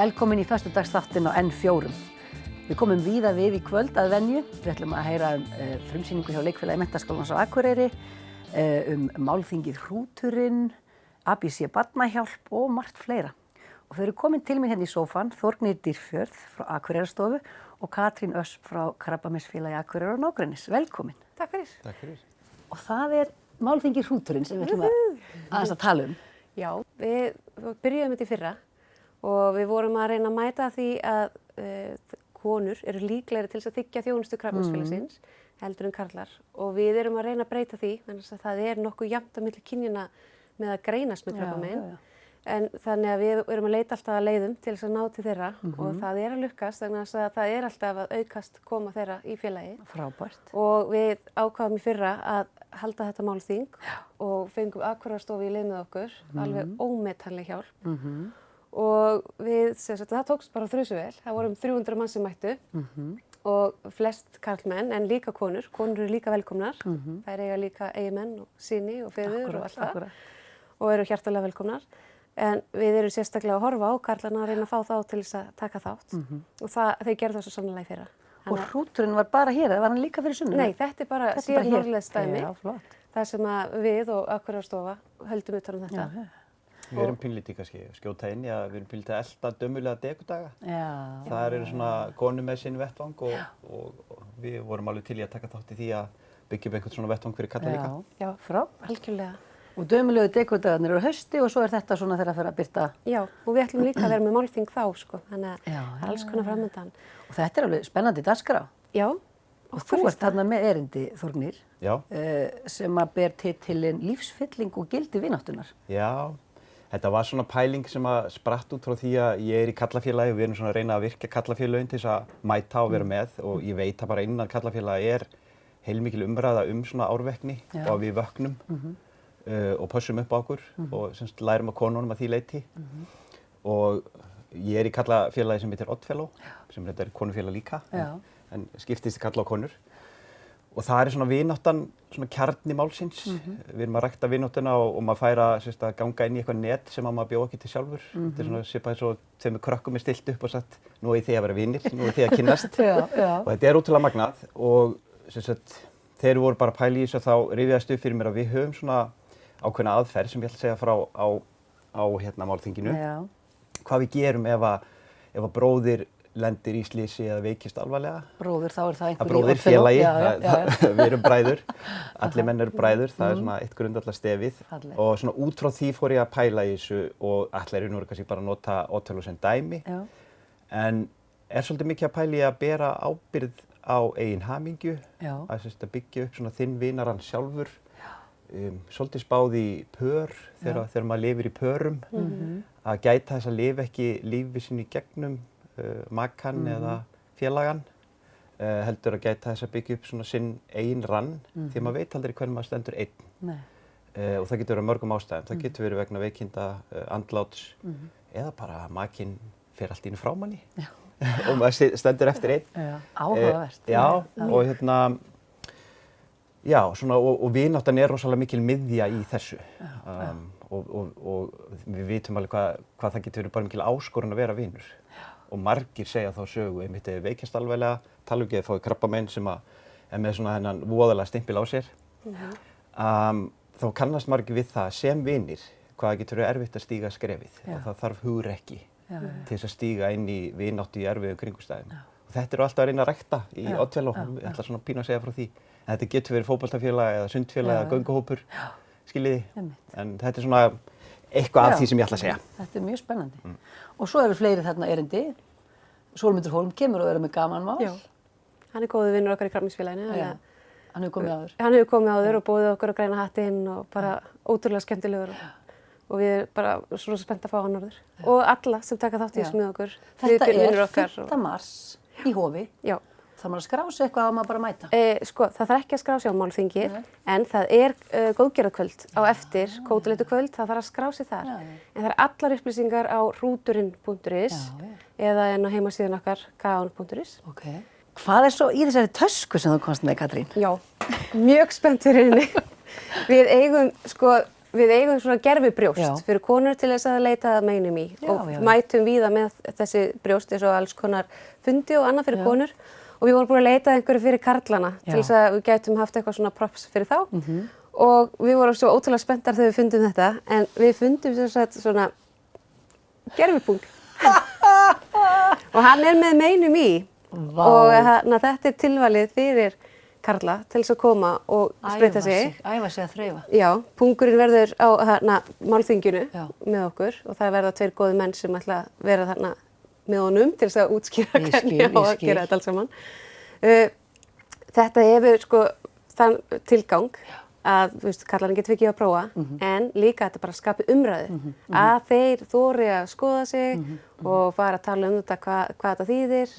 Velkomin í föstudagsþáttinn á N4. Við komum víða við í kvöld að venju. Við ætlum að heyra frumsýningu hjá Leikfélagi Menntaskólans á Akureyri, málþingið Hrúturinn, ABC Barnahjálp og margt fleira. Og þau eru komin til mín hérna í sófann, Þórgnýr Dýrfjörð frá Akureyrarstofu og Katrín Ösp frá Krabbameinsfélagi Akureyrar og nágrennis. Velkomin. Takk fyrir. Takk fyrir. Og það málþingið Hrúturinn sem við ætlum aðeins að tala um. Já, við byrjuðum þetta í fyrra og við vorum að reyna að mæta því að konur eru líklegri til þess að þiggja þjónustu Krabbameinsfélagsins heldur en karlar og við erum að reyna að breyta því þannig að það nokkuð jafnt á milli kynjanna með að greinast með krabbamein. En þannig að við erum að leita alltaf að leiðum til þess að ná til þeirra og það að lukkast þannig að það alltaf að aukast koma þeirra í félagi. Frábært. Og við ákváðum í fyrra að halda þetta málþing og fengum Akureyrarstofu í lið með okkur, alveg ómetanleg hjálp. Og það tókst bara þrjusu vel, það voru 300 mann sem mættu og flest karlmenn en líka konur eru líka velkomnar, þær eiga líka eigimenn og syni og feður og allt það og eru hjartalega velkomnar. En við erum sérstaklega að horfa á karlana að reyna að fá þá til þess að taka þátt og þeir gerðu það svo sannlega í fyrra. Og Hrúturinn var bara hér, eða var hann líka fyrir sunnan? Nei, þetta bara síðan norðurleiðsdæmi, þar sem að við og Akureyrarstofa höldum utan þetta. Já. Við erum pínlítið kannski skjóta inn í að við erum pínlítið að elta dömulega degudaga. Það eru svona konur með sinn vettvang og við vorum alveg til í að taka þátt í því að byggja upp einhvern svona vettvang fyrir kalla líka. Já, algjörlega. Og dömulegu degudagarnir eru hausti og svo þetta svona þegar það fer að birta. Já, og við ætlum líka að vera með málþing þá, sko, þannig að alls konar framöndan. Og þetta alveg spennandi dagskrá. Já. Og þú ert þarna með erindi, Þórgnýr, sem að ber titilinn Lífsfylling og gildi vináttunar. Já. Þetta var svona pæling sem að spratt út frá því að ég í kallafélagi og við erum svona að reyna að virka kallafélögin til þess að mæta og vera með og ég veit að bara innan kallafélagi heilmikil umræða svona árvekni og að við vöknum og pössum upp á okkur og semst lærum að konunum að því leyti og ég í kallafélagi sem heitir Oddfellow sem þetta konufélag líka en skiptist í kalla og konur. Og það svona vináttan, svona kjarni málsins. Við erum að rækta vináttuna og maður fær að ganga inn í eitthvað net sem maður bjó ekki til sjálfur. Þetta svona svipað eins og þeim krökkum stilt upp og sagt nú þið að vera vinir, nú þið að kynnast. Og þetta ótrúlega magnað og þegar við vorum bara að pæla í þessu þá rifjaðist upp fyrir mér að við höfum svona ákveðna aðferð sem ég ætla að segja frá á málþinginu. Hvað við gerum ef að bróðir lendir í slysi eða veikist alvarlega. Bróðir, þá það einhver bróðir félagi, við erum bræður, allir menn eru bræður, það svona eitt grundvallar stefið. Og svona út frá því fór ég að pæla í þessu og allir eru nú kannski bara að nota Oddfellow sem dæmi. En svolítið mikið að pæla í að bera ábyrgð á eigin hamingju, að byggja upp svona þinn vinarann sjálfur. Svolítið spáð í pör þegar maður lifir í pörum, að gæta þess að lifa ekki lífi sinni í gegnum makan eða félagan heldur að gæta þess að byggja upp svona sinn eigin rann því maður veit aldrei hvernig maður stendur einn og það getur verið mörgum ástæðum, það getur verið vegna veikinda, andláts eða bara makinn fer allt í einu frá manni og maður stendur eftir einn. Áhugavert. Og vináttan rosalega mikil miðja í þessu og við vitum alveg hvað það getur verið bara mikil áskorun að vera vinur. Og margir segja þá sögu einmitt ef veikjast alvarlega, tala ekki að fái krabbamein sem með svona hennan voðalega stimpil á sér. Þá kannast margir við það sem vinir hvað getur verið erfitt að stíga skrefið og það þarf hugrekki til þess að stíga inn í vináttu í erfiðum kringumstæðum. Og þetta alltaf að reyna að rækta í Oddfellow, ég ætla svona pínu að segja frá því. En þetta getur verið fótboltafélag eða sundfélag eða gönguhópur, skiljiði. En þetta svona eitthvað af því sem ég ætla að segja. Þetta mjög spennandi. Og svo eru fleiri þarna erindi. Sólmundur Hólm kemur og verður með gamanmál. Já, hann góður vinnur okkar í Krabbameinsfélaginu. Hann hefur komið áður. Hann hefur komið áður og bóðið okkur að græna hattinn og bara ótrúlega skemmtilegur. Og við erum bara svo spennt að fá hann orður. Og alla sem taka þátt í þessu með okkur. Þetta 5. mars í Hofi. Já. Það maður að skrá sig eitthvað á maður bara að mæta? Það þarf ekki að skrá sig á málþingið, en það góðgerðarkvöld á eftir, kótileitukvöld, það þarf að skrá sig þar. En það allar upplýsingar á hrúturinn.is eða á heimasíðan okkar kaon.is. Hvað svo í þessari tösku sem þú komst með, Katrín? Já, mjög spennt fyrir henni. Við eigum, við eigum svona gervibrjóst Já. fyrir konur til þess að leita að meinum í og já. mætum víða með þessi brjóst eins og alls konar fundi og annað fyrir konur og við vorum búin að leita að einhverju fyrir karlana til þess að við gætum haft eitthvað svona props fyrir þá og við vorum svo ótrúlega spenntar þegar við fundum þetta en við fundum sem sagt svona gervipung og hann með meinum í og þetta tilvalið fyrir karla til þess að koma og spreyta sig. Æfa sig að þreifa. Já, pungurinn verður á málþinginu með okkur og það verða 2 góðir menn sem ætla að vera þarna með honum til þess að útskýra hvernig á að gera þetta alls saman. Þetta hefur sko þann tilgang að karlarnir getur ekki að prófa en líka þetta bara skapi umræðu að þeir þori að skoða sig og fara að tala þetta hvað þetta þýðir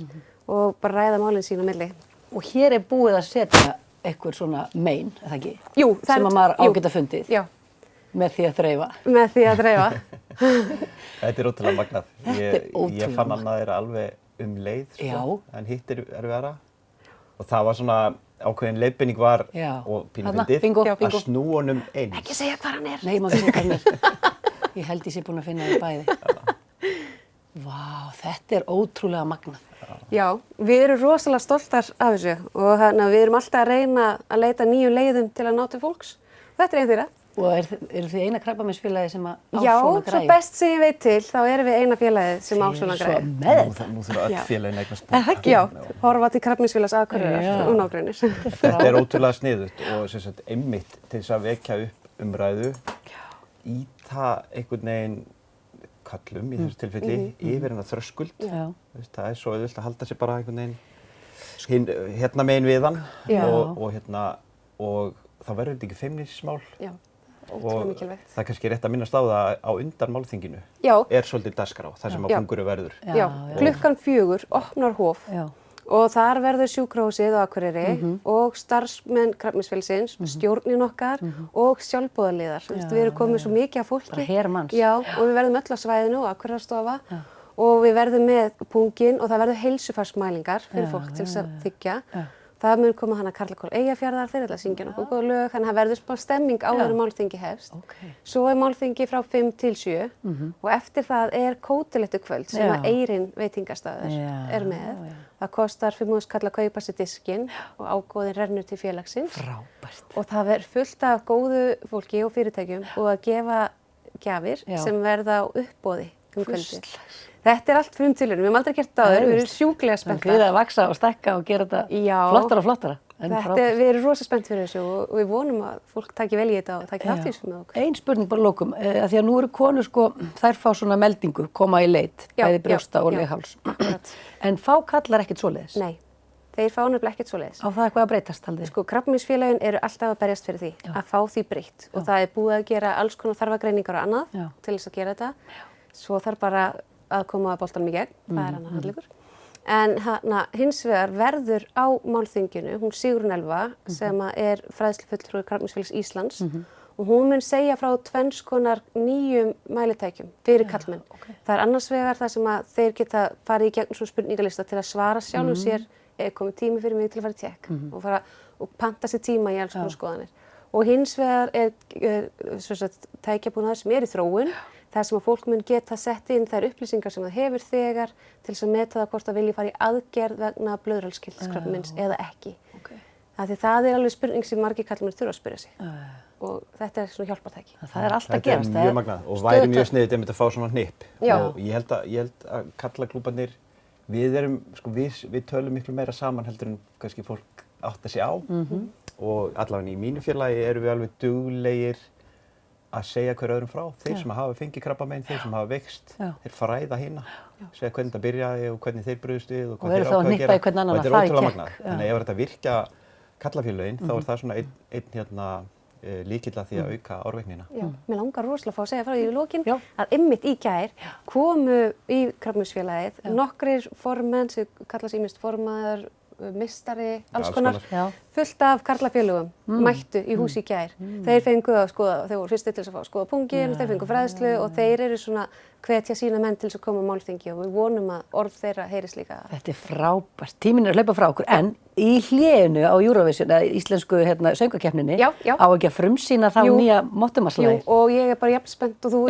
og bara ræða málin sín á milli. Og hér búið að setja eitthvað svona mein, eða ekki? Jú. Sem að maður ágeta fundið. Já. Með því að þreifa. Með því að þreifa. Þetta ótrúlega magnað. Ég fann annað alveg leið, sko, en hitt vera. Og það var svona ákveðin leiðbeining var og pínumfyndið að snúa honum eins. Ekki segja hvað hann er. Nei, má ekki segja hvað hann er. Ég held ég sé búin að finna það bæði. Vá, þetta ótrúlega magnað. Já, við erum rosalega stoltar af þessu og við erum alltaf að reyna að leita nýjum leiðum til að ná til fólks. Þetta einn þeirra. Og eru þið eina krabbameinsfélagið sem á svona Já, græjur? svo best sem ég veit til, þá erum við eina félagið sem á svona græjur. Nú þurfa öll félagin eignast bók. Já, horfa til Krabbameinsfélags Akureyrar og nágreinir. Þetta ótrúlega sniðugt og sem sagt einmitt til þess að vekja upp umræðu, ýta einhvern veginn kallum í þessu tilfelli yfir hennar þröskuld. Það svo auðvelt að halda sig bara einhvern veginn hérna megin við hann og þá verður þetta ekki feimnismál. Já, ótrúlega mikilvægt. Það kannski rétt að minnast á það á undan málþinginu svolítið dagskrá, þar sem að pungurinn verður. Já, klukkan 4 opnar hóf og þar verður sjúkrahúsið á Akureyri og starfsmenn Krabbameinsfélagsins, stjórnin okkar og sjálfboðaliðar. Við erum komið svo mikið af fólki. Bara hermanns. Já, og við verðum öll á svæðinu og Akureyrarstofa og við verðum með punginn og það verður heilsufarsmælingar fyrir fólk til þess að þiggja. Það mun koma hana Karlakór Eyjafjarðar, þeir ætla að syngja nokkuð góð lög, þannig að það verður smá stemming áður en málþingi hefst. Svo málþingi frá 5 til 7 og eftir það kótilettukvöld sem að Eyrin veitingastaður með. Það kostar 5.000 kall að kaupa sér diskinn og ágóðinn rennur til félagsins. Frábært. Og það verður fullt af góðu fólki og fyrirtækjum og að gefa gjafir sem verða á uppboði kvöldið. Þetta allt frumtilraun, við höfum aldrei gert það áður, við erum sjúklega spenntar. Við að vaksa og stækka og gera þetta flottara og flottara. Við erum rosa spennt fyrir þessu og við vonum að fólk taki vel í þetta og taki þátt í þessu með okkur. Ein spurning bara lokum, að því að nú eru konur þær fá svona meldingu, koma í leit, bæði brjósta og legháls. En fá kallar ekkert svoleiðis? Nei, þeir fá nefnilega ekkert svoleiðis. Á það eitthvað að breytast haldið? Sko, Krabbameinsfélögin eru alltaf að berjast fyrir því, að fá því breytt og það búið að gera alls konar þarfagreiningar og annað til þess að gera þetta. Svo þarf bara að koma boltanum í gegn, það annar handleikur. En hins vegar verður á málþinginu, hún Sigrún Elva sem fræðslufulltrúi Krabbameinsfélags Íslands og hún mun segja frá 2 konar nýjum mælitækjum fyrir karlmenn. Það annars vegar það sem að þeir geta farið í gegn svona spurningalista til að svara sjálfum sér komið tími fyrir mig til að fara í tékk og fara og panta sér tíma í alls konar skoðanir. Og hins vegar tækjabúnaður sem í þróun. Það sem að fólk mun geta sett inn þær upplýsingar sem það hefur þegar til þess að meta það hvort það vilji fara í aðgerð vegna blöðruhálskirtilskrabbameins eða ekki. Það er alveg spurning sem margir karlmenn þurfa að spyrja sig. Og þetta svona hjálpartæki. Það allt að gerast. Þetta mjög magnað og væri mjög sniðugt að fá svona hnipp. Og ég held að karlaklúbbarnir, við tölum miklu meira saman heldur en kannski fólk átta sig á. Og allavega í mínu félagi erum við alveg duglegir að segja hver öðrum frá. Þeir sem hafa fengið krabbamein, þeir sem hafa veikst, þeir fræða hina, segja hvernig það byrjaði og hvernig þeir brugðust við og hvað þeir ákveða að gera. Og þetta ótrúlega magnað. Þannig að ef þetta virkja karlafélögin, þá það svona einn líkill að því að auka árveknina. Já, mér langar rosalega að fá að segja frá því í lokin að einmitt í gær komu í Krabbameinsfélagið nokkrir formenn sem kallast ýmist formaður, mistari, alls konar, fullt af karlafélögum mættu í hús í gær. Þeir fengu að skoða, þeir voru fyrstir til þess að fá að skoða punginn, þeir fengu fræðslu og þeir eru svona hvetja sína menn til þess að koma á málþingi og við vonum að orð þeirra heyrist líka. Þetta frábært. Tíminn að hlaupa frá okkur, en í hléinu á Eurovision, eða íslensku söngvakeppninni, Já. á ekki að frumsýna þá nýja mottumarslagið. Jú, og ég bara jafn spennt og þú,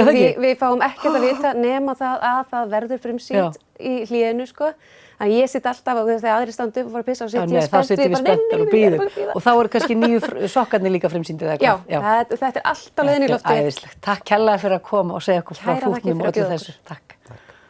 við fáum ekkert að vita nema það að það verður frumsýnt í hléinu, sko. Þannig ég sitt alltaf og þegar aðri standa upp og fara að pissa og sitt ég spennt, við bara nei, og þá eru kannski nýju sokkarnir líka frumsýndir eða hvað? Já, þetta er alltaf leiðin í loftið. Æðislegt. Takk kærlega fyrir að koma og segja okkur frá hrútnum og öllu þessu. Takk.